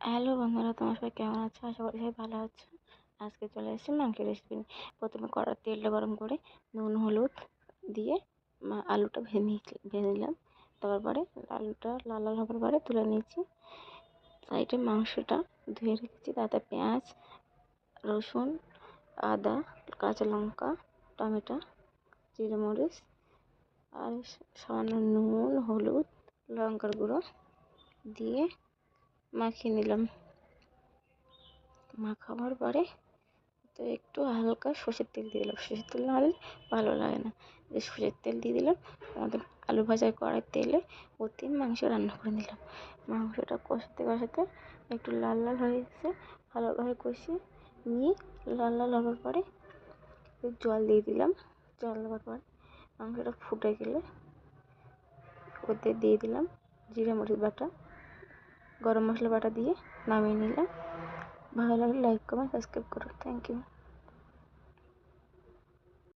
Hello বন্ধুরা, তোমার সবাই কেমন আছো? আশা করি সবাই ভালো আছো। আজকে চলে এসেছি মাংসের রেসিপি নিয়ে। প্রথমে কড়ার তেলটা গরম করে নুন হলুদ দিয়ে আলুটা ভেজে নিলাম। তারপরে আলুটা লাল লাল হবার পরে তুলে নিয়েছি। সাইডে মাংসটা ধুয়ে রেখেছি, তাতে পেঁয়াজ, রসুন, আদা, কাঁচা লঙ্কা, টমেটো, জিরে মরিচ আর সামান্য নুন হলুদ লঙ্কার গুঁড়ো দিয়ে মাখিয়ে নিলাম। মাখাবার পরে তো একটু হালকা সর্ষের তেল দিয়ে দিলাম। সর্ষের তেল না হলে ভালো লাগে না, সর্ষের তেল দিয়ে দিলাম। আমাদের আলু ভাজার কড়াই তেলে ওতে মাংস রান্না করে নিলাম। মাংসটা কষাতে কষাতে একটু লাল লাল হয়ে এসে ভালোভাবে কষিয়ে নিয়ে লাল লাল হওয়ার পরে জল দিয়ে দিলাম। জল দেওয়ার পর মাংসটা ফুটে গেলে ওতে দিয়ে দিলাম জিরে মরিচ বাটা, গরম মশলা বাটা দিয়ে নামিয়ে নিলাম। ভালো লাগলে লাইক কমেন্ট সাবস্ক্রাইব করো। Thank you.